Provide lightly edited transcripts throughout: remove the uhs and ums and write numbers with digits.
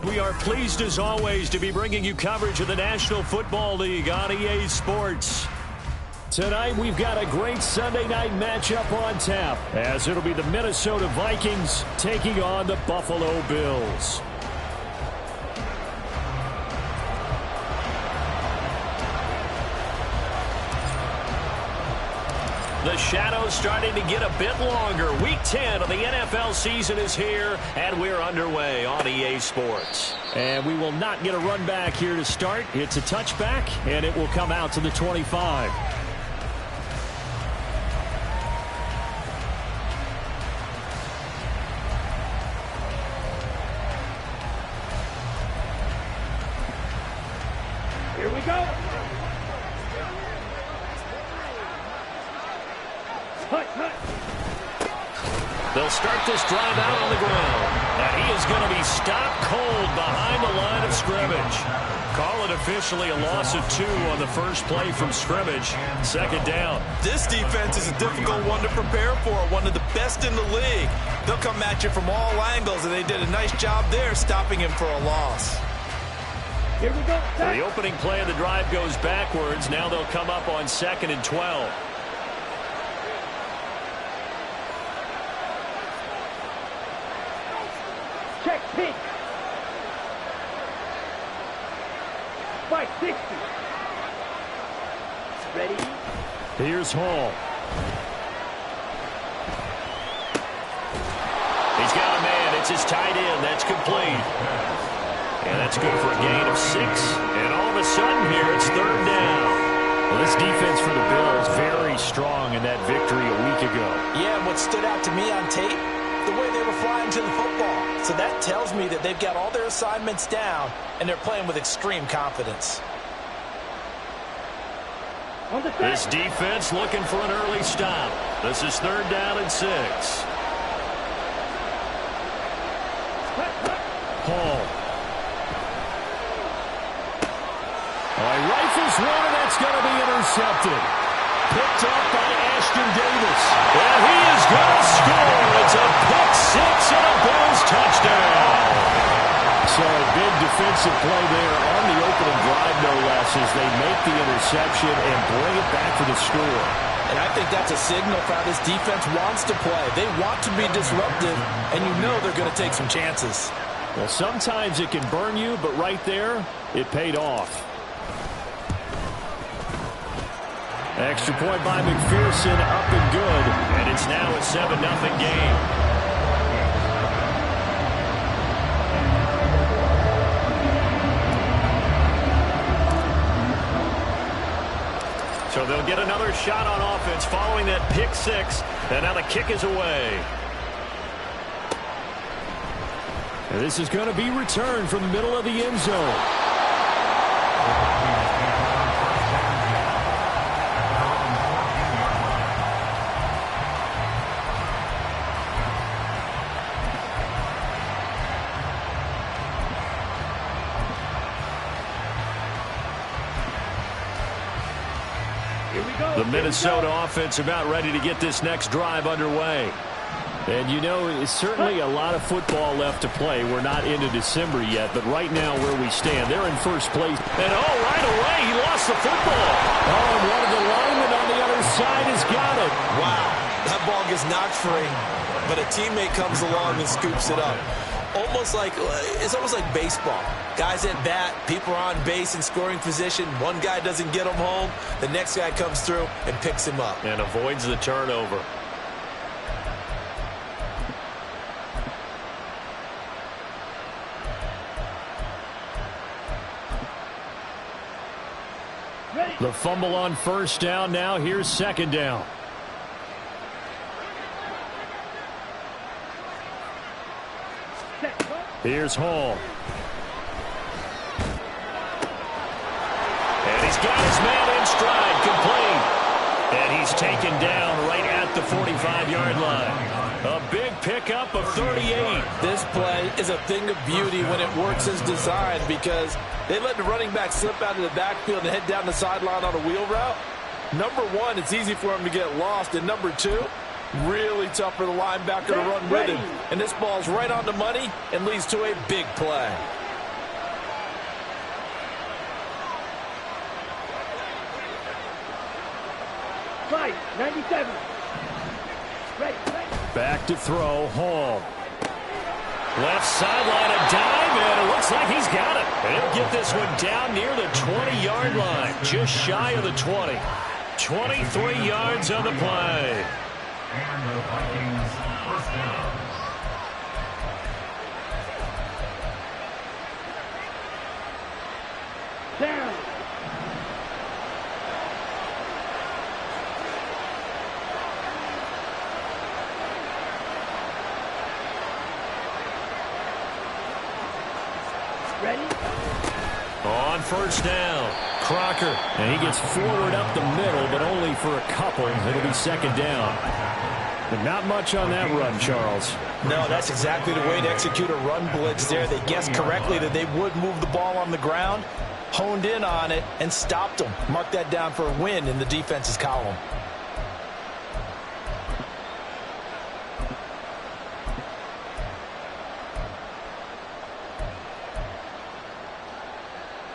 We are pleased as always to be bringing you coverage of the National Football League on EA Sports. Tonight we've got a great Sunday night matchup on tap, as it'll be the Minnesota Vikings taking on the Buffalo Bills. The shadow's starting to get a bit longer. Week 10 of the NFL season is here, and we're underway on EA Sports. And we will not get a run back here to start. It's a touchback, and it will come out to the 25. Here we go. They'll start this drive out on the ground. And he is going to be stopped cold behind the line of scrimmage. Call it officially a loss of 2 on the first play from scrimmage. Second down. This defense is a difficult one to prepare for, one of the best in the league. They'll come at you from all angles, and they did a nice job there stopping him for a loss. Here we go. The opening play of the drive goes backwards. Now they'll come up on 2nd and 12. Check pink. 560. Ready? Here's Hall. He's got a man. It's his tight end. That's complete. And that's good for a gain of 6. And all of a sudden here, it's 3rd down. Well, this defense for the Bills very strong in that victory a week ago. Yeah, and what stood out to me on tape, the way they were flying to the football. So that tells me that they've got all their assignments down, and they're playing with extreme confidence. This defense looking for an early stop. This is 3rd down and 6. Hall. He rifles one, and that's going to be intercepted. Picked up by Ashton Davis. And he is going to score. It's a pick 6 and a Bills touchdown. So a big defensive play there on the opening drive, no less, as they make the interception and bring it back for the score. And I think that's a signal for how this defense wants to play. They want to be disruptive, and you know they're going to take some chances. Well, sometimes it can burn you, but right there, it paid off. Extra point by McPherson, up and good. And it's now a 7-0 game. So they'll get another shot on offense following that pick 6. And now the kick is away. And this is going to be returned from the middle of the end zone. The Minnesota offense about ready to get this next drive underway. And you know, it's certainly a lot of football left to play. We're not into December yet, but right now where we stand, they're in first place. And right away, he lost the football. And one of the linemen on the other side has got it. Wow, that ball gets knocked free, but a teammate comes along and scoops it up. It's almost like baseball. Guys at bat, people are on base in scoring position. One guy doesn't get him home. The next guy comes through and picks him up. And avoids the turnover. The fumble on first down. Now here's 2nd down. Here's Hall. And he's got his man in stride, complete. And he's taken down right at the 45-yard line. A big pickup of 38. This play is a thing of beauty when it works as designed, because they let the running back slip out of the backfield and head down the sideline on a wheel route. Number one, it's easy for him to get lost. And number two, really tough for the linebacker to run with him. And this ball's right on the money and leads to a big play. 97. Ready. Back to throw, Hall. Left sideline, a dive, and it looks like he's got it. And he'll get this one down near the 20-yard line, just shy of the 20. 23 yards on the play. And the Vikings first down. Down. Ready? On first down, Crocker. And he gets forward up the middle, but only for a couple. It'll be second down. But not much on that run, Charles. No, that's exactly the way to execute a run blitz there. They guessed correctly that they would move the ball on the ground, honed in on it, and stopped them. Mark that down for a win in the defense's column.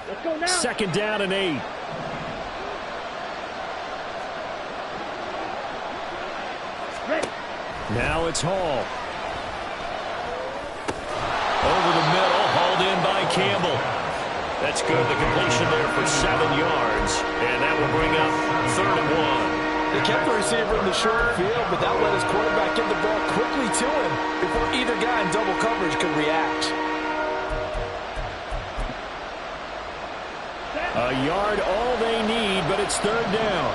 Let's go now. Second down and 8. Ready. Now it's Hall. Over the middle, hauled in by Campbell. That's good. The completion there for 7 yards. And that will bring up 3rd and 1. They kept the receiver in the short field, but that let his quarterback get the ball quickly to him before either guy in double coverage could react. A yard all they need, but it's 3rd down.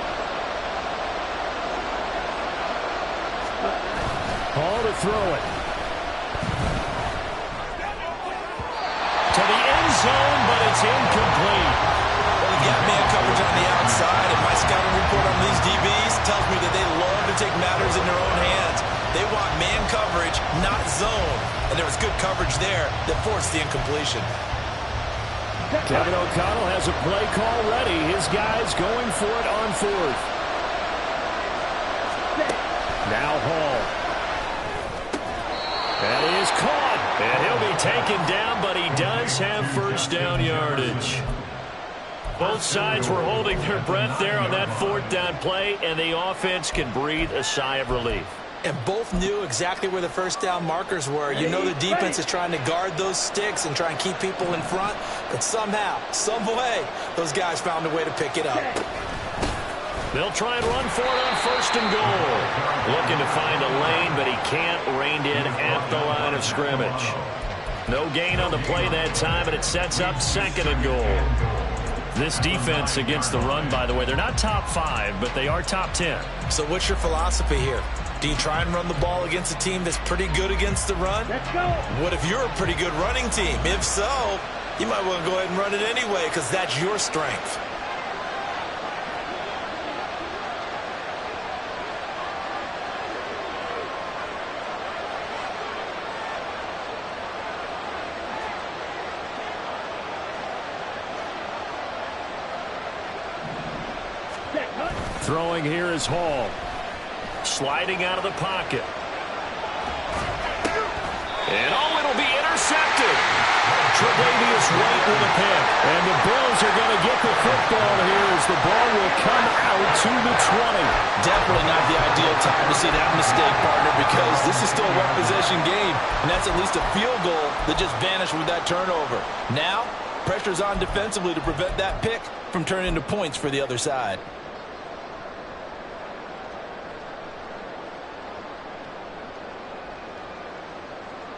Hall to throw it. To the end zone, but it's incomplete. Well, you got man coverage on the outside, and my scouting report on these DBs tells me that they love to take matters in their own hands. They want man coverage, not zone. And there was good coverage there that forced the incompletion. Kevin O'Connell has a play call ready. His guys going for it on 4th. Now Hall. And he is caught. And he'll be taken down, but he does have first down yardage. Both sides were holding their breath there on that 4th down play, and the offense can breathe a sigh of relief. And both knew exactly where the first down markers were. You know the defense is trying to guard those sticks and try and keep people in front. But somehow, some way, those guys found a way to pick it up. They'll try and run for it on 1st and goal. Looking to find a lane, but he can't. Reined in at the line of scrimmage. No gain on the play that time, and it sets up 2nd and goal. This defense against the run, by the way, they're not top 5, but they are top 10. So what's your philosophy here? Do you try and run the ball against a team that's pretty good against the run? Let's go. What if you're a pretty good running team? If so, you might want to go ahead and run it anyway because that's your strength. Throwing here is Hall. Sliding out of the pocket. And it'll be intercepted. Tre'Davious White with a pick. And the Bills are going to get the football here as the ball will come out to the 20. Definitely not the ideal time to see that mistake, partner, because this is still a one-possession game, and that's at least a field goal that just vanished with that turnover. Now, pressure's on defensively to prevent that pick from turning into points for the other side.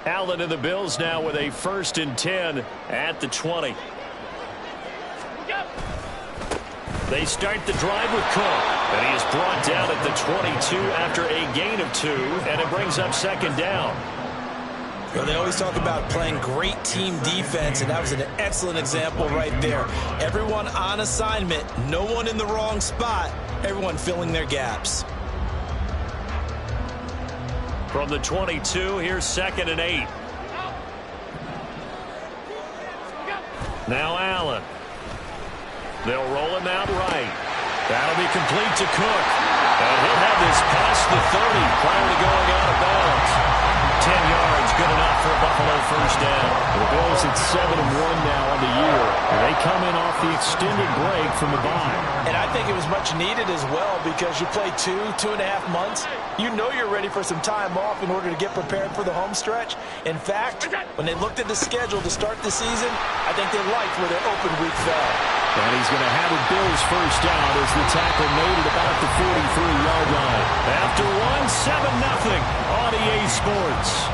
Allen and the Bills now with a 1st and 10 at the 20. They start the drive with Cook, and he is brought down at the 22 after a gain of 2, and it brings up 2nd down. Well, they always talk about playing great team defense, and that was an excellent example right there. Everyone on assignment, no one in the wrong spot, everyone filling their gaps. From the 22, here's 2nd and 8. Now Allen. They'll roll him out right. That'll be complete to Cook. And he'll have this past the 30 prior to going out of bounds. 10 yards, good enough for a Buffalo Buffalo first down. The Bills at 7-1 now on the year. And they come in off the extended break from the bye. And I think it was much needed as well because you play 2.5 months. You know you're ready for some time off in order to get prepared for the home stretch. In fact, when they looked at the schedule to start the season, I think they liked where their open week fell. And he's going to have a Bills first down as the tackle made at about the 43-yard line. After 7-0 on EA Sports.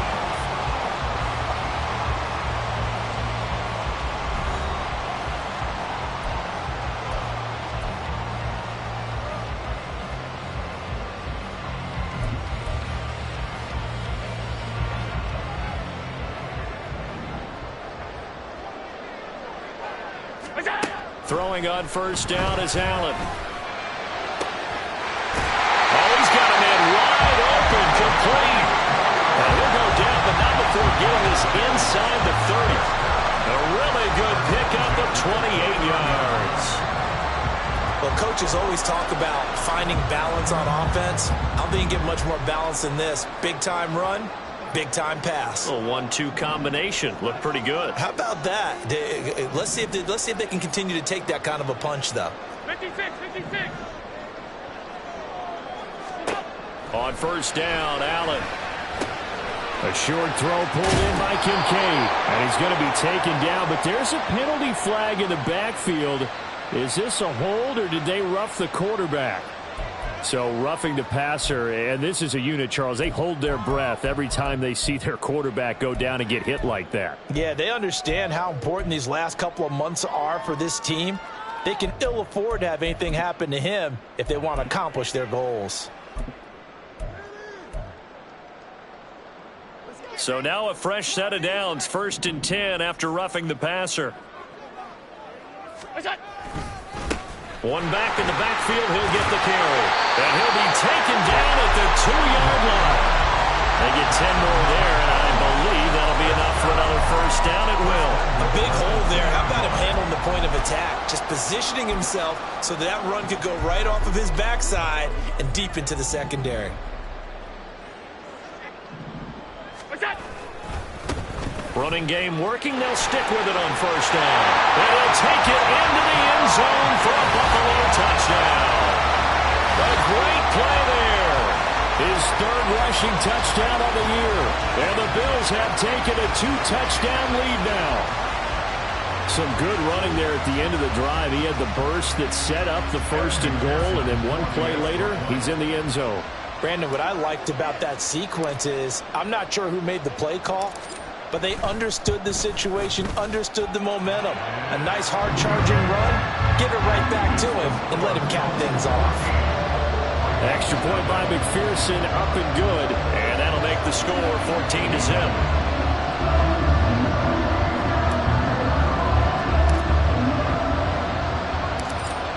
Throwing on first down is Allen. Oh, he's got a man wide open, complete. And he'll go down, but not before getting this inside the 30. A really good pickup of 28 yards. Well, coaches always talk about finding balance on offense. I don't think you get much more balance than this. Big-time run, big-time pass. A 1-2 combination. Looked pretty good. How about that? Let's see if they can continue to take that kind of a punch, though. 56. On first down, Allen. A short throw pulled in by Kincaid. And he's going to be taken down, but there's a penalty flag in the backfield. Is this a hold, or did they rough the quarterback? So roughing the passer, and this is a unit, Charles. They hold their breath every time they see their quarterback go down and get hit like that. Yeah, they understand how important these last couple of months are for this team. They can ill afford to have anything happen to him if they want to accomplish their goals. So now a fresh set of downs, 1st and 10 after roughing the passer. One back in the backfield, he'll get the carry. And he'll be taken down at the 2-yard line. They get 10 more there, and I believe that'll be enough for another first down. It will. A big hole there. How about him handling the point of attack? Just positioning himself so that run could go right off of his backside and deep into the secondary. Running game working. They'll stick with it on first down. And he'll take it into the end zone for a Buffalo touchdown. A great play there. His 3rd rushing touchdown of the year. And the Bills have taken a 2-touchdown lead now. Some good running there at the end of the drive. He had the burst that set up the 1st and goal, and then one play later, he's in the end zone. Brandon, what I liked about that sequence is I'm not sure who made the play call, but they understood the situation, understood the momentum. A nice hard-charging run, give it right back to him, and let him cap things off. Extra point by McPherson, up and good, and that'll make the score 14-0.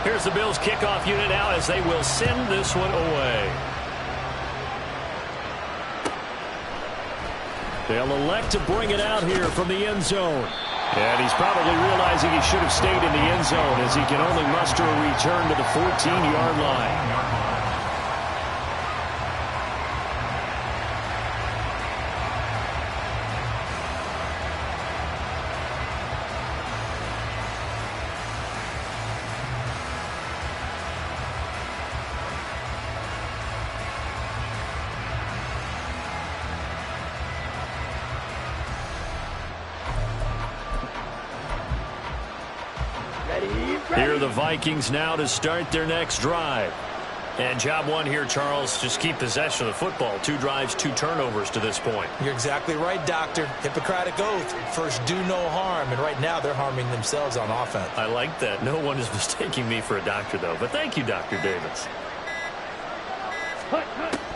Here's the Bills kickoff unit now as they will send this one away. They'll elect to bring it out here from the end zone. And he's probably realizing he should have stayed in the end zone as he can only muster a return to the 14-yard line. Here are the Vikings now to start their next drive. And job one here, Charles, just keep possession of the football. 2 drives, 2 turnovers to this point. You're exactly right, Doctor. Hippocratic oath. First, do no harm. And right now, they're harming themselves on offense. I like that. No one is mistaking me for a doctor, though. But thank you, Dr. Davis.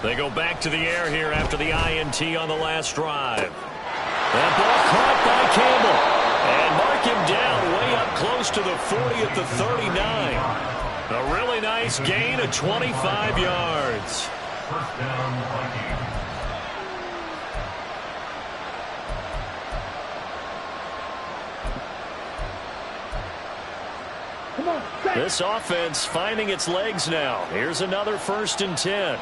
They go back to the air here after the INT on the last drive. That ball caught by Campbell. And mark him down way up close to the 40 at the 39. A really nice gain of 25 yards. First down, Vikings. Come on, This offense finding its legs now. Here's another 1st and 10.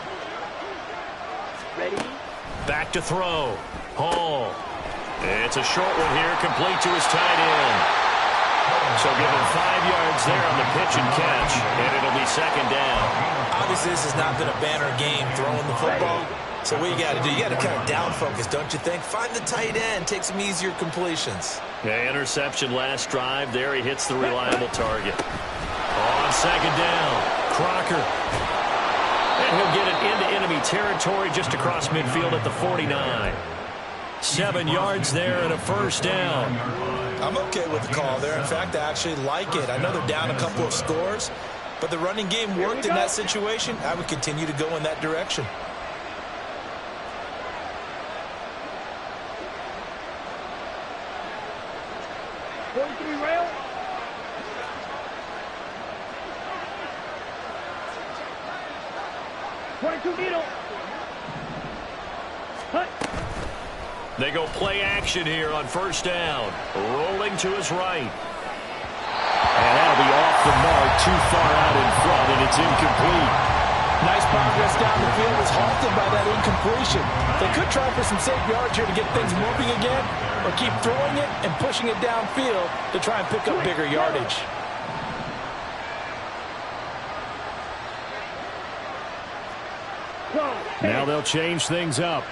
ready? Back to throw. Hall. It's a short one here, complete to his tight end. So give him 5 yards there on the pitch and catch, and it'll be second down. Obviously, this has not been a banner game throwing the football. So what you got to do, you got to kind of down focus, don't you think? Find the tight end, take some easier completions. Yeah, interception last drive. There he hits the reliable target. On second down, Crocker. And he'll get it into enemy territory just across midfield at the 49. 7 yards there and a first down. I'm okay with the call there. In fact, I actually like it. I know they're down a couple of scores, but the running game worked in that situation. I would continue to go in that direction. Rail. Needle. Hut. They go play action here on first down. Rolling to his right. And that'll be off the mark, too far out in front, and it's incomplete. Nice progress down the field was halted by that incompletion. They could try for some safe yards here to get things moving again, or keep throwing it and pushing it downfield to try and pick up bigger yardage. Now they'll change things up.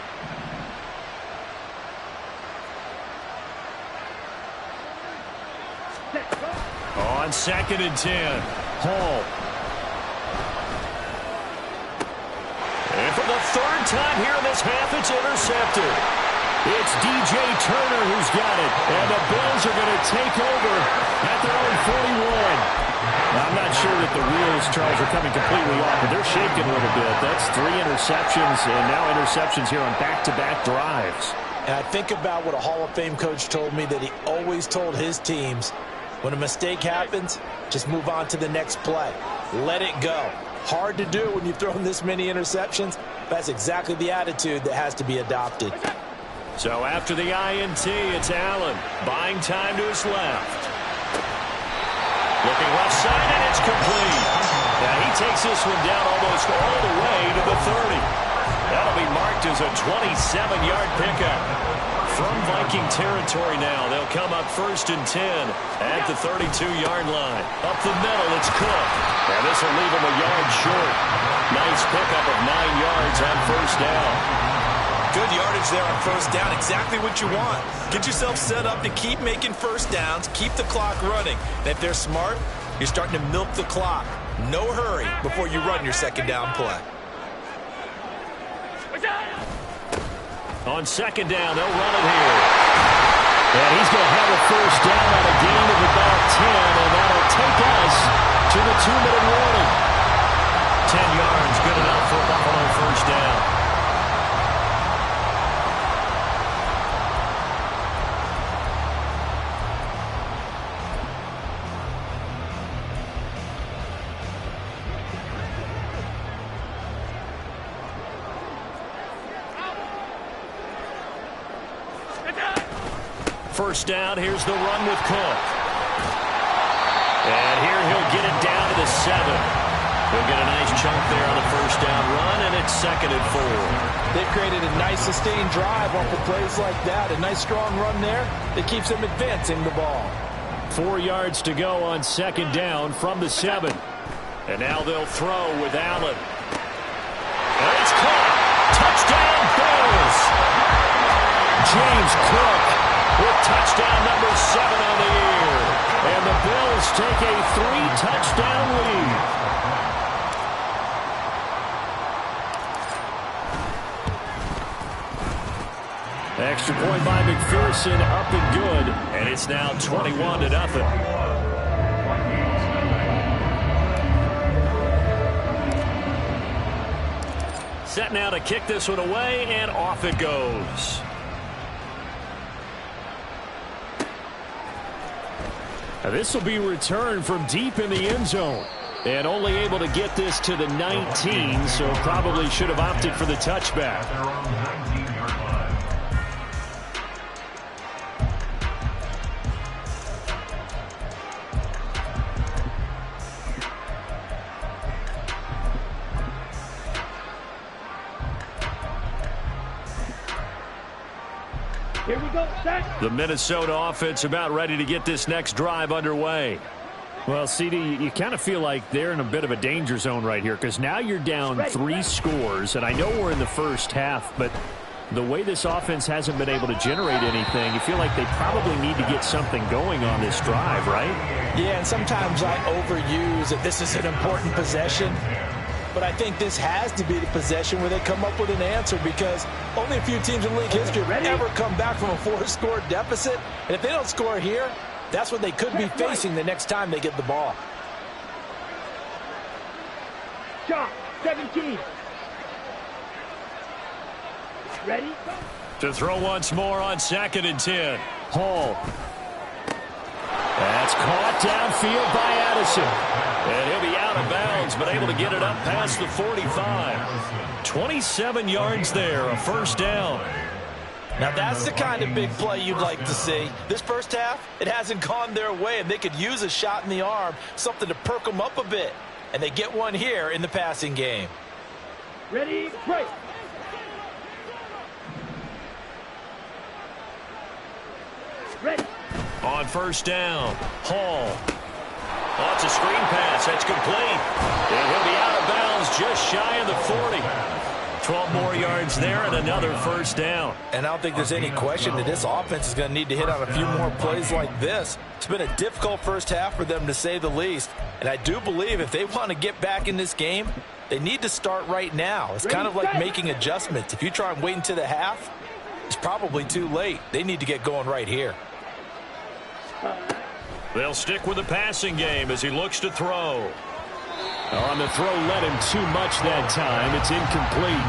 On 2nd and 10, Hall. And for the 3rd time here in this half, it's intercepted. It's DJ Turner who's got it, and the Bills are going to take over at their own 41. Now, I'm not sure that the wheels, Charles, are coming completely off, but they're shaking a little bit. That's 3 interceptions, and now interceptions here on back-to-back drives. And I think about what a Hall of Fame coach told me that he always told his teams, when a mistake happens, just move on to the next play. Let it go. Hard to do when you've thrown this many interceptions. That's exactly the attitude that has to be adopted. So after the INT, it's Allen. Buying time to his left. Looking left side, and it's complete. Now he takes this one down almost all the way to the 30. That'll be marked as a 27-yard pickup. From Viking territory now, they'll come up 1st and 10 at the 32-yard line. Up the middle, it's Cook. And this will leave him a yard short. Nice pickup of 9 yards on first down. Good yardage there on first down. Exactly what you want. Get yourself set up to keep making first downs, keep the clock running. And if they're smart, you're starting to milk the clock. No hurry before you run your second down play. On second down, they'll run it here. And he's going to have a first down on a gain of about 10, and that'll take us to the 2-minute warning. 10 yards, good enough for Buffalo first down. First down, here's the run with Cook. And here he'll get it down to the 7. He'll get a nice chunk there on the first down run, and it's 2nd and 4. They've created a nice sustained drive off of plays like that. A nice strong run there that keeps them advancing the ball. 4 yards to go on second down from the 7. And now they'll throw with Allen. And it's caught. Touchdown, Bills. James Cook with touchdown number 7 on the year. And the Bills take a 3-touchdown lead. Extra point by McPherson, up and good. And it's now 21-0. Set now to kick this one away, and off it goes. Now this will be returned from deep in the end zone. And only able to get this to the 19, so probably should have opted for the touchback. At their own 19-yard line. Here we go. Set. The Minnesota offense about ready to get this next drive underway. Well, CD, you kind of feel like they're in a bit of a danger zone right here because now you're down 3 scores, and I know we're in the first half, but the way this offense hasn't been able to generate anything, you feel like they probably need to get something going on this drive, right? Yeah, and sometimes I overuse that this is an important possession, but I think this has to be the possession where they come up with an answer because only a few teams in league history have ever come back from a 4-score deficit, and if they don't score here, that's what they could be facing the next time they get the ball. Shot. 17. Ready? To throw once more on 2nd and 10. Hall. That's caught downfield by Addison. And he'll be out of bounds, but able to get it up past the 45. 27 yards there, a first down. Now that's the kind of big play you'd like to see. This first half, it hasn't gone their way, and they could use a shot in the arm, something to perk them up a bit. And they get one here in the passing game. Ready? Break. Ready. On first down, Hall. Oh, it's a screen pass. That's complete. And he'll be out of bounds just shy of the 40. 12 more yards there and another first down. And I don't think there's any question that this offense is going to need to hit on a few more plays like this. It's been a difficult first half for them, to say the least. And I do believe if they want to get back in this game, they need to start right now. It's kind of like making adjustments. If you try and wait until the half, it's probably too late. They need to get going right here. They'll stick with the passing game as he looks to throw. On the throw, led him too much that time. It's incomplete.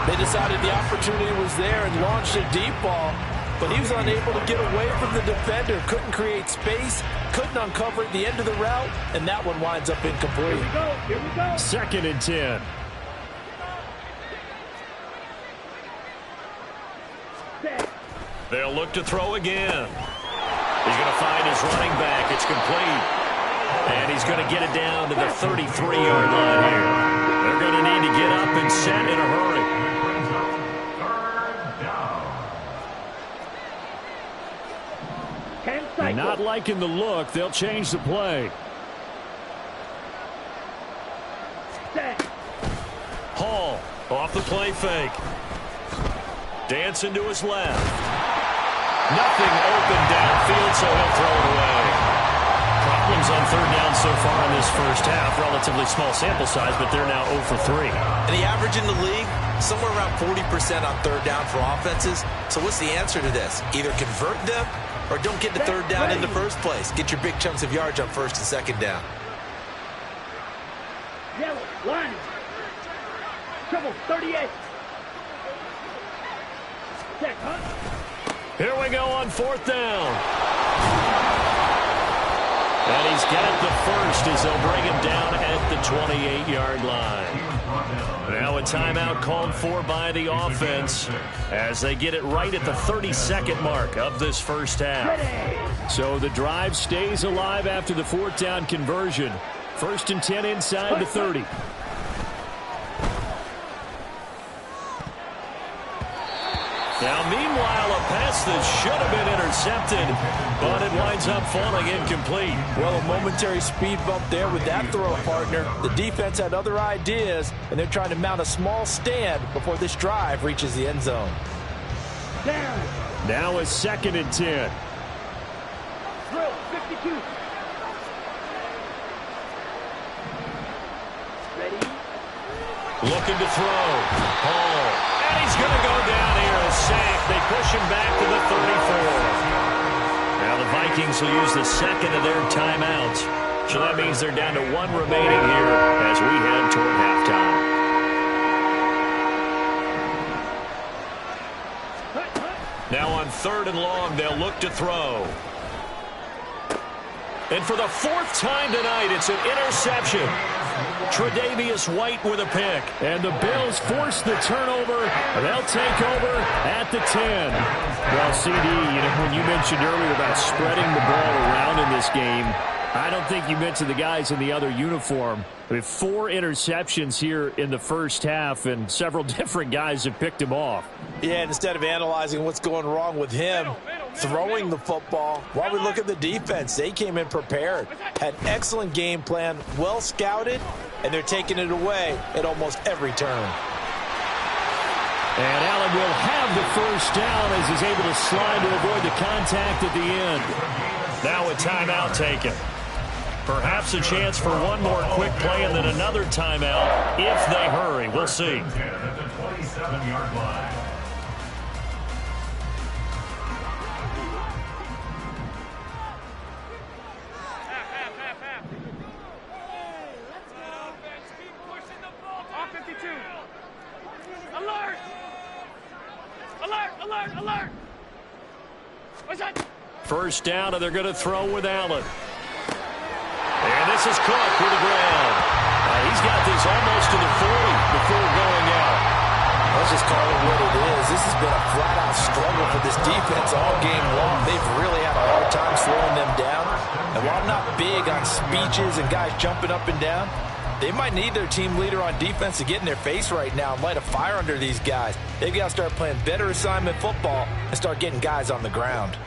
They decided the opportunity was there and launched a deep ball, but he was unable to get away from the defender. Couldn't create space, couldn't uncover at the end of the route, and that one winds up incomplete. Here we go. Here we go. 2nd and 10. Set. They'll look to throw again. He's going to find his running back. It's complete. And he's going to get it down to the 33-yard line here. They're going to need to get up and set in a hurry. Not liking the look. They'll change the play. Set. Hall off the play fake. Dancing to his left. Nothing open downfield, so he'll throw it away. Problems on 3rd down so far in this first half. Relatively small sample size, but they're now 0 for 3. And the average in the league, somewhere around 40% on 3rd down for offenses. So what's the answer to this? Either convert them or don't get to 3rd down in the first place. Get your big chunks of yards on 1st and 2nd down. Yellow. Line. Trouble. 38. Set. Huh? Here we go on 4th down. And he's got the first as they'll bring him down at the 28-yard line. Now a timeout called for by the offense as they get it right at the 32nd mark of this first half. So the drive stays alive after the 4th down conversion. 1st and 10 inside the 30. Now, meanwhile, a pass that should have been intercepted, but it winds up falling incomplete. Well, a momentary speed bump there with that throw, partner. The defense had other ideas, and they're trying to mount a small stand before this drive reaches the end zone. Down. Now a 2nd and 10. Drill. 52. Ready? Looking to throw. Hall. And he's going to go down here. A sack. They push him back to the 34. Now the Vikings will use the 2nd of their timeouts. So that means they're down to 1 remaining here as we head toward halftime. Now on 3rd and long, they'll look to throw. And for the 4th time tonight, it's an interception. Tre'Davious White with a pick. And the Bills force the turnover. They'll take over at the 10. Well, CD, when you mentioned earlier about spreading the ball around in this game, I don't think you mentioned the guys in the other uniform. We have 4 interceptions here in the first half, and several different guys have picked him off. Yeah, and instead of analyzing what's going wrong with him, throwing the football, while we look at the defense, they came in prepared, had excellent game plan, well scouted, and they're taking it away at almost every turn. And Allen will have the first down as he's able to slide to avoid the contact at the end. Now a timeout taken. Perhaps a chance for one more quick play and then another timeout if they hurry. We'll see. At the 27-yard line. Alert! Alert! Alert! Alert! What's that? First down, and they're going to throw with Allen. And this is Cook with the ground. He's got this almost to the 40 before going out. Let's just call it what it is. This has been a flat-out struggle for this defense all game long. They've really had a hard time slowing them down. And while I'm not big on speeches and guys jumping up and down, they might need their team leader on defense to get in their face right now and light a fire under these guys. They've got to start playing better assignment football and start getting guys on the ground.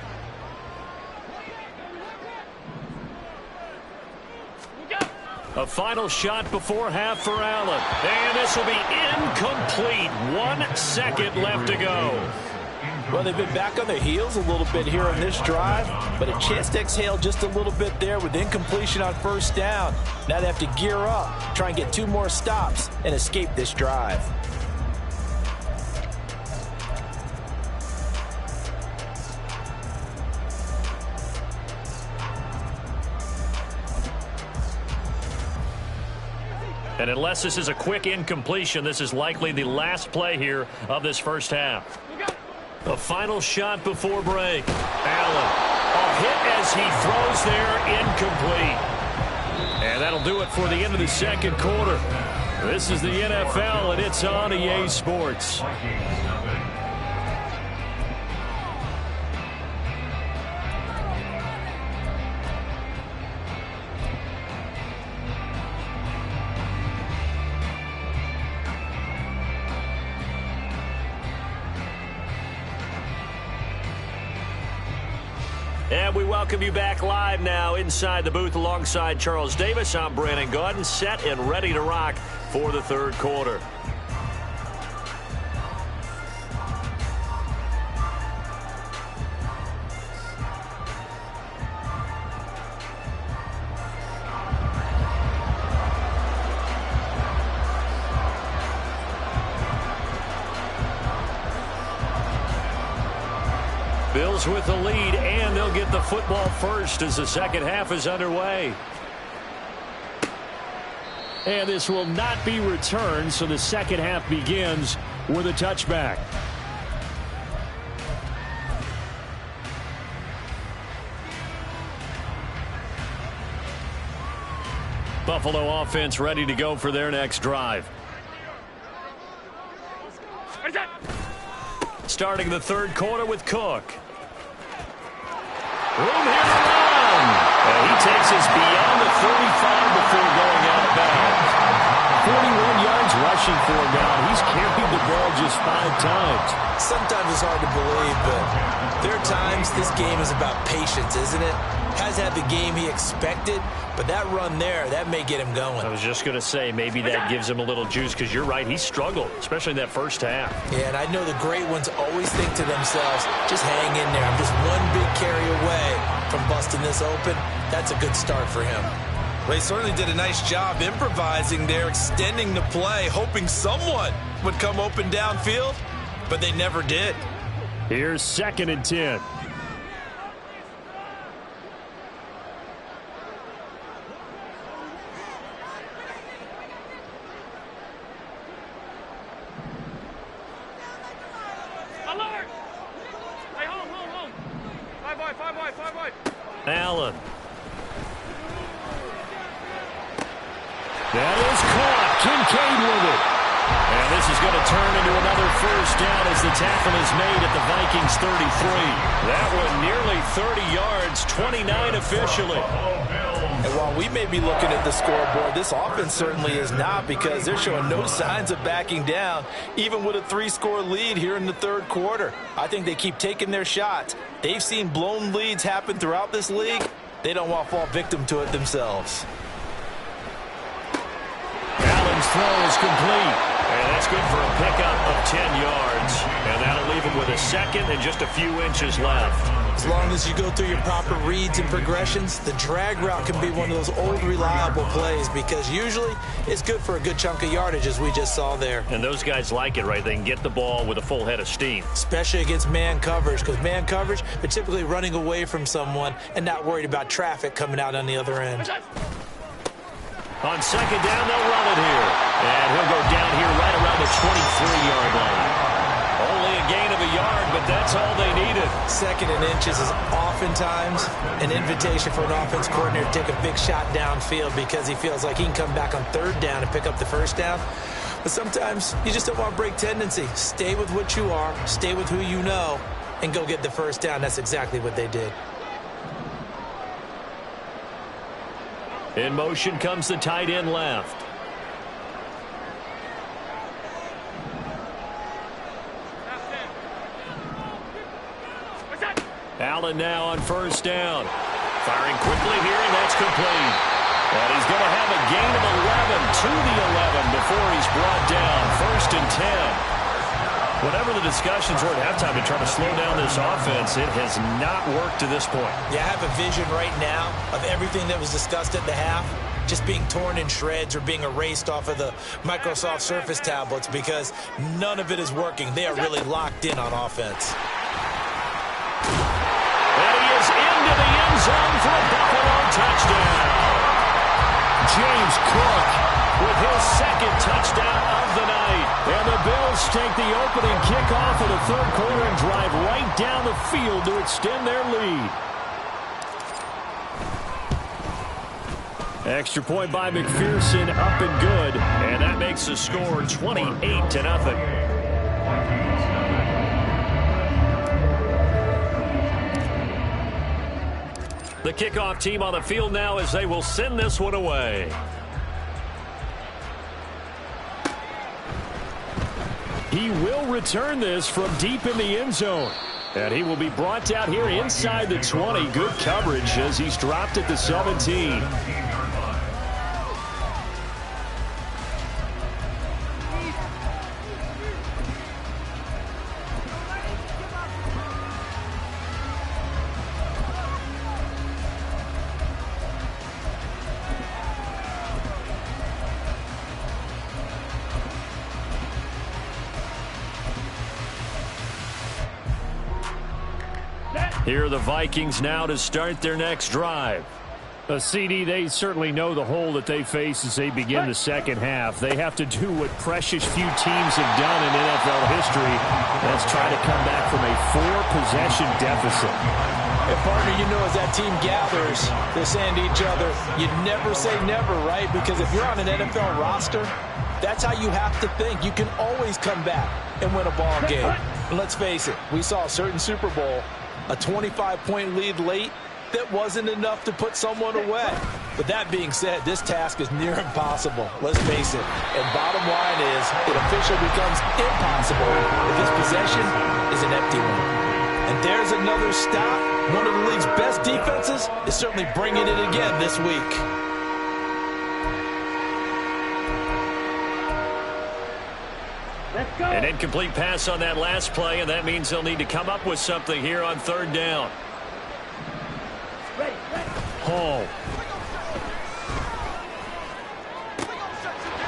A final shot before half for Allen. And this will be incomplete. 1 second left to go. Well, they've been back on their heels a little bit here on this drive, but a chance to exhale just a little bit there with incompletion on first down. Now they have to gear up, try and get 2 more stops, and escape this drive. And unless this is a quick incompletion, this is likely the last play here of this first half. A final shot before break. Allen, a hit as he throws there, incomplete. And that'll do it for the end of the second quarter. This is the NFL, and it's on EA Sports. And we welcome you back live now inside the booth alongside Charles Davis. I'm Brandon Gaudin, set and ready to rock for the third quarter. Bills with the lead, and they'll get the football first as the second half is underway. And this will not be returned, so the second half begins with a touchback. Buffalo offense ready to go for their next drive. What is that? Starting the third quarter with Cook. Room here to run. And he takes us beyond the 35 before going out of bounds. 41 yards rushing for him now. He's carried the ball just 5 times. Sometimes it's hard to believe, but there are times this game is about patience, isn't it? Has had the game he expected, but that run there, that may get him going. I was just going to say, maybe that gives him a little juice, because you're right, he struggled, especially in that first half. Yeah, and I know the great ones always think to themselves, just hang in there. I'm just one big carry away from busting this open. That's a good start for him. Well, he certainly did a nice job improvising there, extending the play, hoping someone would come open downfield, but they never did. Here's 2nd and 10. Allen. That is caught. Kincaid with it. And this is going to turn into another first down as the tackle is made at the Vikings 33. That one nearly 30 yards, 29 officially. And while we may be looking at the scoreboard, this offense certainly is not, because they're showing no signs of backing down, even with a 3-score lead here in the third quarter. I think they keep taking their shots. They've seen blown leads happen throughout this league. They don't want to fall victim to it themselves. Allen's throw is complete. And that's good for a pickup of 10 yards. And that'll leave him with a second and just a few inches left. As long as you go through your proper reads and progressions, the drag route can be one of those old reliable plays, because usually it's good for a good chunk of yardage, as we just saw there. And those guys like it, right? They can get the ball with a full head of steam. Especially against man coverage, because man coverage, they're typically running away from someone and not worried about traffic coming out on the other end. On second down, they'll run it here. And he'll go down here right around the 23-yard line. Only a gain of a yard, but that's all they needed. Second and inches is oftentimes an invitation for an offense coordinator to take a big shot downfield, because he feels like he can come back on third down and pick up the first down. But sometimes you just don't want to break tendency. Stay with what you are, stay with who you know, and go get the first down. That's exactly what they did. In motion comes the tight end left. Allen now on first down. Firing quickly here, and that's complete. And he's going to have a gain of 11 to the 11 before he's brought down. First and 10. Whatever the discussions were at halftime to try to slow down this offense, it has not worked to this point. Yeah, I have a vision right now of everything that was discussed at the half just being torn in shreds or being erased off of the Microsoft Surface tablets, because none of it is working. They are really locked in on offense. And he is into the end zone for a Buffalo touchdown. James Cook with his second touchdown of the night. And the Bills take the opening kickoff of the third quarter and drive right down the field to extend their lead. Extra point by McPherson, up and good. And that makes the score 28-0. The kickoff team on the field now as they will send this one away. He will return this from deep in the end zone. And he will be brought down here inside the 20. Good coverage as he's dropped at the 17. Here are the Vikings now to start their next drive. CD, they certainly know the hole that they face as they begin the second half. They have to do what precious few teams have done in NFL history. That's try to come back from a 4-possession deficit. And partner, you know, as that team gathers, they're saying to each other, you never say never, right? Because if you're on an NFL roster, that's how you have to think. You can always come back and win a ball game. And let's face it, we saw a certain Super Bowl, a 25-point lead late, that wasn't enough to put someone away. But that being said, this task is near impossible. Let's face it. And bottom line is, it officially becomes impossible if this possession is an empty one. And there's another stop. One of the league's best defenses is certainly bringing it again this week. An incomplete pass on that last play, and that means they'll need to come up with something here on third down. Hall.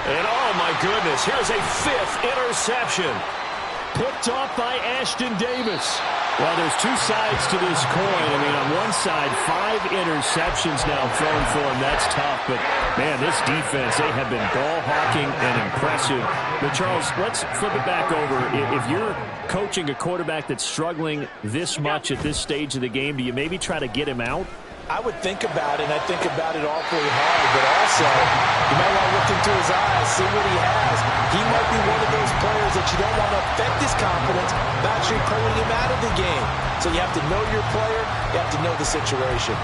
And oh my goodness, here's a 5th interception. Picked off by Ashton Davis. Well, there's two sides to this coin. I mean, on one side, 5 interceptions now thrown for him. That's tough. But, man, this defense, they have been ball hawking and impressive. But, Charles, let's flip it back over. If you're coaching a quarterback that's struggling this much at this stage of the game, do you maybe try to get him out? I would think about it, and I think about it awfully hard, but also you might want to look into his eyes, see what he has. He might be one of those players that you don't want to affect his confidence by actually pulling him out of the game. So you have to know your player. You have to know the situation.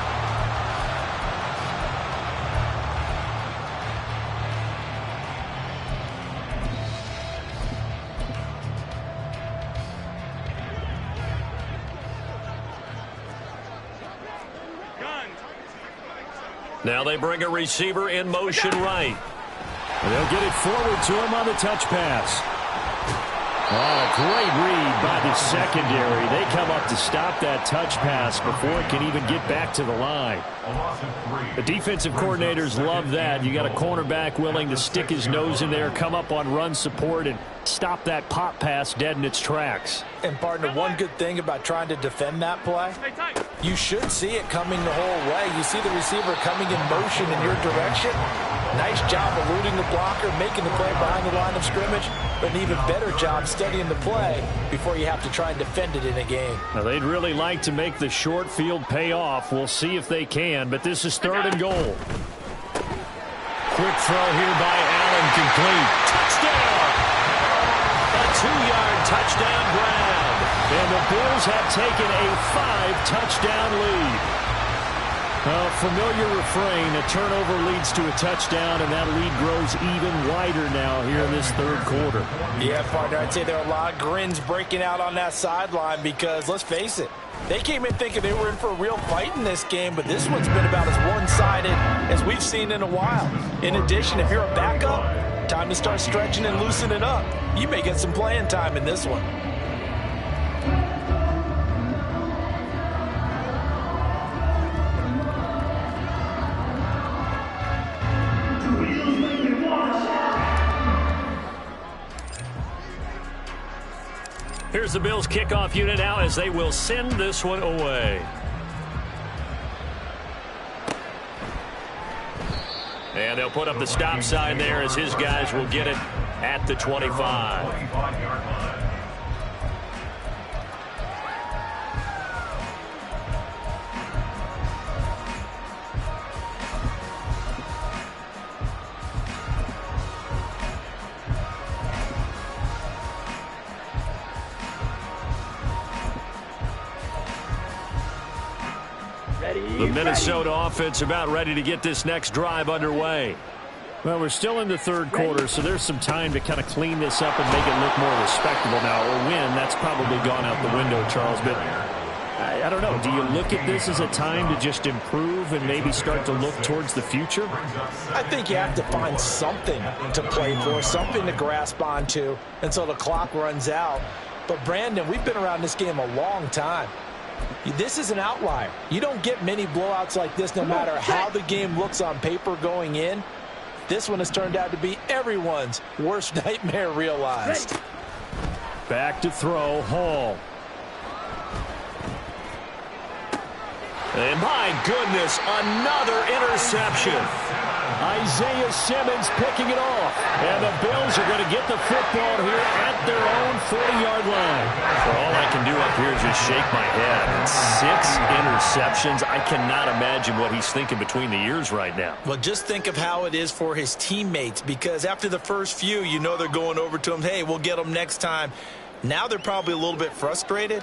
Now they bring a receiver in motion right. And they'll get it forward to him on the touch pass. Oh, great read by the secondary. They come up to stop that touch pass before it can even get back to the line. The defensive coordinators love that. You got a cornerback willing to stick his nose in there, come up on run support, and stop that pop pass dead in its tracks. And, partner, one good thing about trying to defend that play, you should see it coming the whole way. You see the receiver coming in motion in your direction. Nice job eluding the blocker, making the play behind the line of scrimmage, but an even better job studying the play before you have to try and defend it in a game. Now, they'd really like to make the short field pay off. We'll see if they can, but this is 3rd and goal. Quick throw here by Allen, complete. Touchdown! A 2-yard touchdown grab. And the Bills have taken a 5-touchdown lead. Familiar refrain, a turnover leads to a touchdown, and that lead grows even wider now here in this 3rd quarter. Yeah, partner, I'd say there are a lot of grins breaking out on that sideline because, let's face it, they came in thinking they were in for a real fight in this game, but this one's been about as one-sided as we've seen in a while. In addition, if you're a backup, time to start stretching and loosening up. You may get some playing time in this one. Here's the Bills kickoff unit now as they will send this one away. And they'll put up the stop sign there as his guys will get it at the 25. The Minnesota offense about ready to get this next drive underway. Well, we're still in the 3rd quarter, so there's some time to kind of clean this up and make it look more respectable now. A win, that's probably gone out the window, Charles. But I don't know. Do you look at this as a time to just improve and maybe start to look towards the future? I think you have to find something to play for, something to grasp onto until the clock runs out. But, Brandon, we've been around this game a long time. This is an outlier. You don't get many blowouts like this no matter how the game looks on paper going in. This one has turned out to be everyone's worst nightmare realized. Back to throw, Hall. And my goodness, another interception. Isaiah Simmons picking it off. And the Bills are going to get the football here at their own 40-yard line. Well, all I can do up here is just shake my head. 6 interceptions. I cannot imagine what he's thinking between the ears right now. Well, just think of how it is for his teammates, because after the first few, you know they're going over to him, hey, we'll get them next time. Now they're probably a little bit frustrated.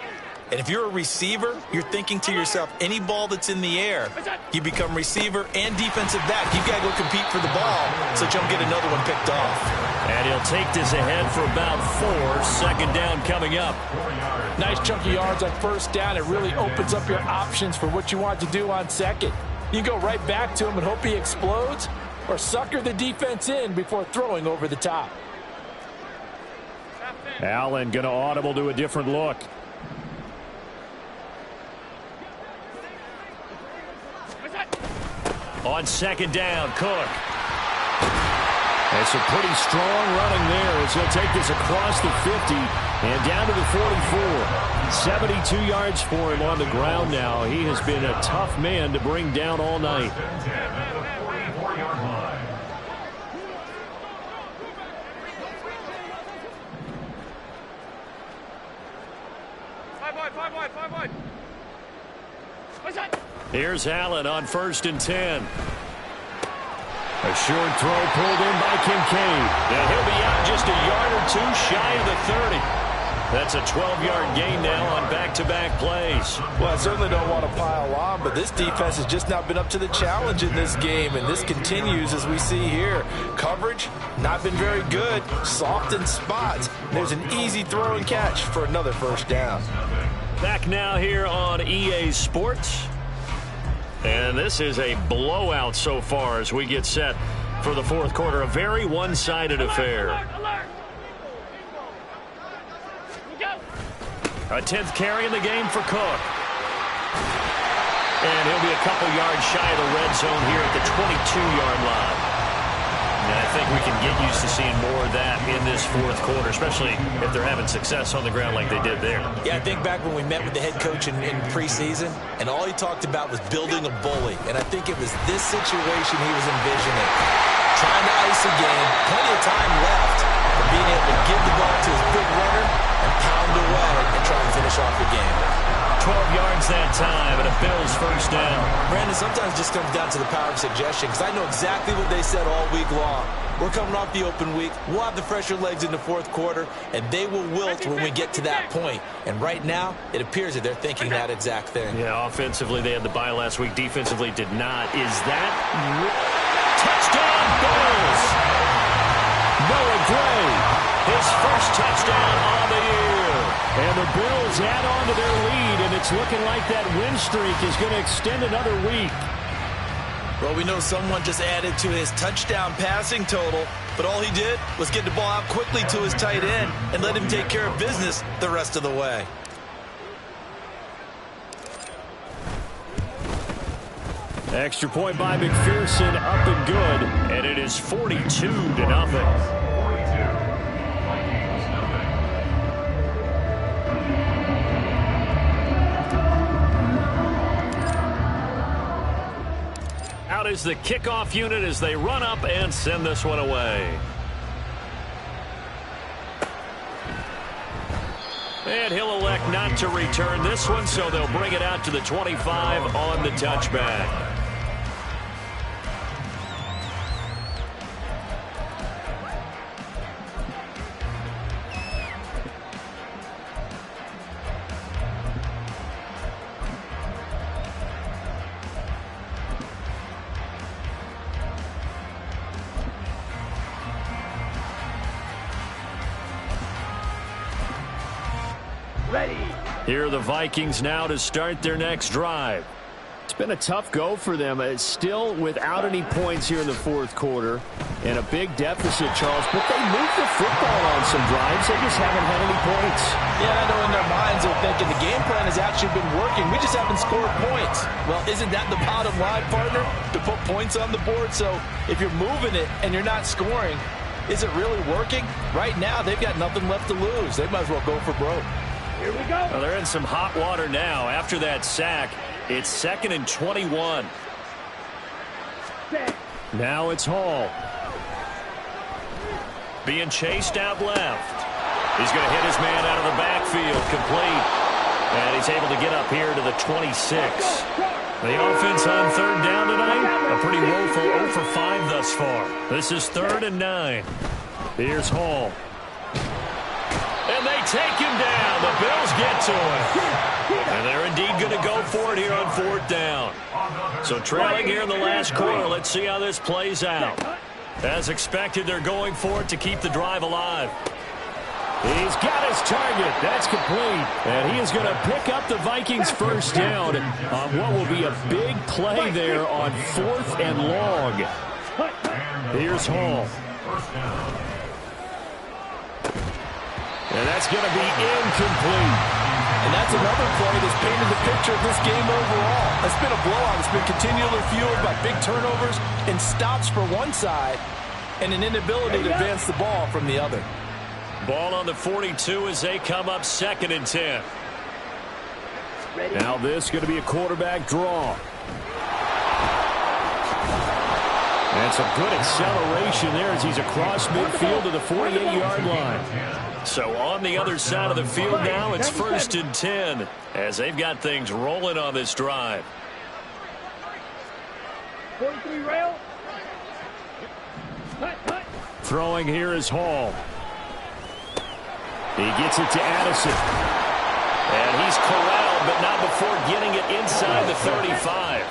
And if you're a receiver, you're thinking to yourself, any ball that's in the air, you become receiver and defensive back. You've got to go compete for the ball so that you don't get another one picked off. And he'll take this ahead for about 4. 2nd down coming up. Nice chunky yards on 1st down. It really opens up your options for what you want to do on 2nd. You can go right back to him and hope he explodes, or sucker the defense in before throwing over the top. Allen going to audible to a different look. On 2nd down, Cook. And some pretty strong running there as he'll take this across the 50 and down to the 44. 72 yards for him on the ground now. He has been a tough man to bring down all night. Five wide. What's that? Here's Allen on 1st and 10. A short throw pulled in by Kincaid. And he'll be out just a yard or two shy of the 30. That's a 12-yard gain now on back-to-back plays. Well, I certainly don't want to pile on, but this defense has just not been up to the challenge in this game, and this continues as we see here. Coverage, not been very good, soft in spots. There's an easy throw and catch for another first down. Back now here on EA Sports. And this is a blowout so far as we get set for the fourth quarter. A very one-sided affair. Alert! A 10th carry in the game for Cook. And he'll be a couple yards shy of the red zone here at the 22-yard line. And I think we can get used to seeing more of that in this fourth quarter, especially if they're having success on the ground like they did there. Yeah, I think back when we met with the head coach in preseason, and all he talked about was building a bully. And I think it was this situation he was envisioning. Trying to ice a game, plenty of time left, but being able to give the ball to his big runner and pound away and try and finish off the game. 12 yards that time, and a Bills first down. Brandon, sometimes it just comes down to the power of suggestion, because I know exactly what they said all week long. We're coming off the open week. We'll have the fresher legs in the fourth quarter, and they will wilt when we get to that point. And right now, it appears that they're thinking that exact thing. Yeah, offensively, they had the bye last week. Defensively, did not. Is that touchdown, Bills? Noah Gray, his first touchdown on the year. And the Bills add on to their lead, and it's looking like that win streak is going to extend another week. Well, we know someone just added to his touchdown passing total, but all he did was get the ball out quickly to his tight end and let him take care of business the rest of the way. Extra point by McPherson, up and good. And it is 42-0. Out is the kickoff unit as they run up and send this one away. And he'll elect not to return this one, so they'll bring it out to the 25 on the touchback. Here are the Vikings now to start their next drive. It's been a tough go for them. It's still without any points here in the fourth quarter and a big deficit, Charles, but they moved the football on some drives. They just haven't had any points. Yeah, I know in their minds they're thinking the game plan has actually been working. We just haven't scored points. Well, isn't that the bottom line, partner? To put points on the board. So if you're moving it and you're not scoring, is it really working? Right now, they've got nothing left to lose. They might as well go for broke. Here we go. Well, they're in some hot water now. After that sack, it's 2nd and 21. Now it's Hall. Being chased out left. He's going to hit his man out of the backfield, complete. And he's able to get up here to the 26. The offense on third down tonight, a pretty woeful 0 for 5 thus far. This is 3rd and 9. Here's Hall. And they take him down. The Bills get to him. And they're indeed going to go for it here on 4th down. So trailing here in the last quarter, let's see how this plays out. As expected, they're going for it to keep the drive alive. He's got his target. That's complete. And he is going to pick up the Vikings first down on what will be a big play there on 4th and long. Here's Hall. And that's going to be incomplete. And that's another play that's painted the picture of this game overall. It's been a blowout. It's been continually fueled by big turnovers and stops for one side and an inability to advance the ball from the other. Ball on the 42 as they come up 2nd and 10. Now this is going to be a quarterback draw. And some good acceleration there as he's across midfield to the 48-yard line. So on the other side of the field now, it's 1st and 10 as they've got things rolling on this drive. 43 rail. Throwing here is Hall. He gets it to Addison. And he's corralled, but not before getting it inside the 35.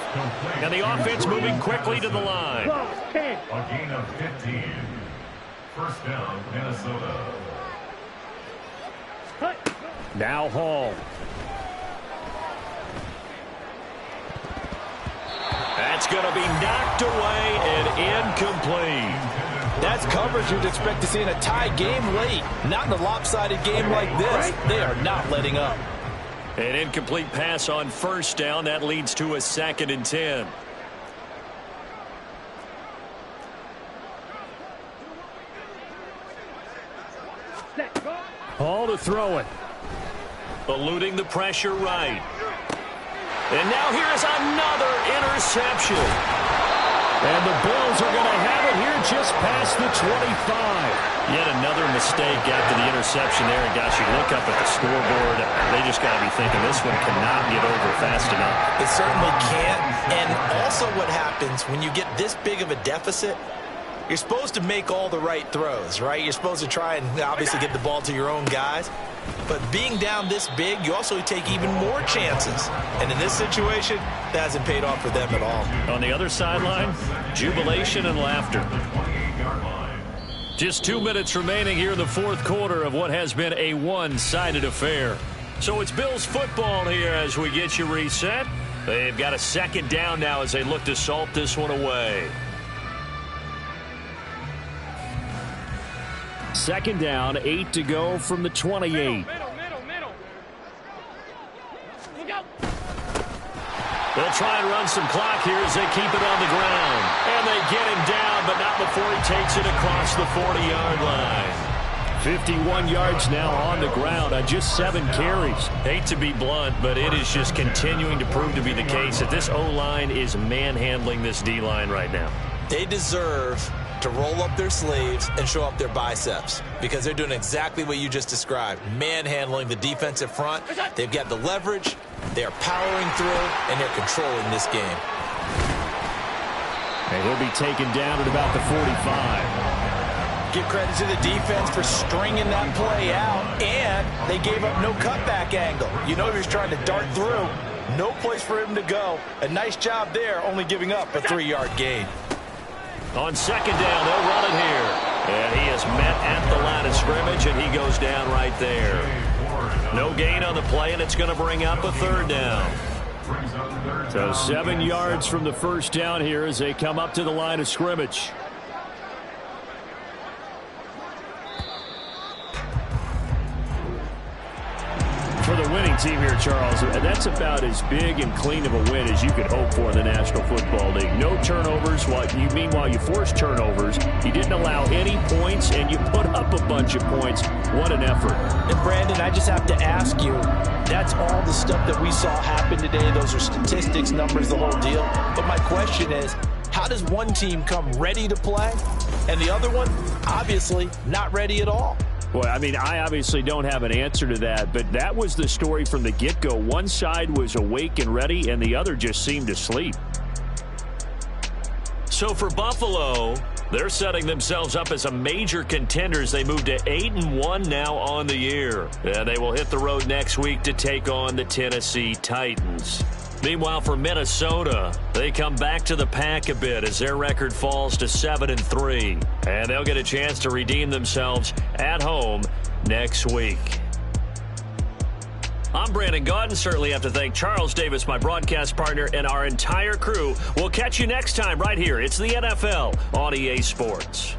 And the offense moving quickly to the line. A gain of 15. First down, Minnesota. Now Hall. That's going to be knocked away and incomplete. That's coverage you'd expect to see in a tie game late. Not in a lopsided game like this. They are not letting up. An incomplete pass on first down. That leads to a 2nd and 10. Hall to throw it. Eluding the pressure right. And now here's another interception. And the Bills are going to have it here just past the 25. Yet another mistake after the interception there. And gosh, you look up at the scoreboard, they just got to be thinking this one cannot get over fast enough. It certainly can't. And also what happens when you get this big of a deficit, you're supposed to make all the right throws, right? You're supposed to try and obviously get the ball to your own guys. But being down this big, you also take even more chances. And in this situation, that hasn't paid off for them at all. On the other sideline, jubilation and laughter. Just 2 minutes remaining here in the fourth quarter of what has been a one-sided affair. So it's Bills football here as we get you reset. They've got a 2nd down now as they look to salt this one away. 2nd down, 8 to go from the 28. Middle. Look out. They'll try and run some clock here as they keep it on the ground. And they get him down, but not before he takes it across the 40-yard line. 51 yards now on the ground on just 7 carries. Hate to be blunt, but it is just continuing to prove to be the case that this O-line is manhandling this D-line right now. They deserve to roll up their sleeves and show up their biceps because they're doing exactly what you just described, manhandling the defensive front. They've got the leverage, they're powering through, and they're controlling this game. And he'll be taken down at about the 45. Give credit to the defense for stringing that play out, and they gave up no cutback angle. You know he was trying to dart through. No place for him to go. A nice job there, only giving up a 3-yard gain. On 2nd down, they'll run it here. And he is met at the line of scrimmage, and he goes down right there. No gain on the play, and it's going to bring up a 3rd down. So 7 yards from the first down here as they come up to the line of scrimmage. For the winning team here, Charles, that's about as big and clean of a win as you could hope for in the National Football League. No turnovers. Meanwhile, you forced turnovers. You didn't allow any points, and you put up a bunch of points. What an effort. And, Brandon, I just have to ask you, that's all the stuff that we saw happen today. Those are statistics, numbers, the whole deal. But my question is, how does one team come ready to play, and the other one, obviously, not ready at all? Boy, I mean, I obviously don't have an answer to that, but that was the story from the get-go. One side was awake and ready, and the other just seemed to sleep. So for Buffalo, they're setting themselves up as a major contender as they move to 8-1 now on the year. And they will hit the road next week to take on the Tennessee Titans. Meanwhile, for Minnesota, they come back to the pack a bit as their record falls to 7-3. And they'll get a chance to redeem themselves at home next week. I'm Brandon Gaudin. Certainly have to thank Charles Davis, my broadcast partner, and our entire crew. We'll catch you next time right here. It's the NFL on EA Sports.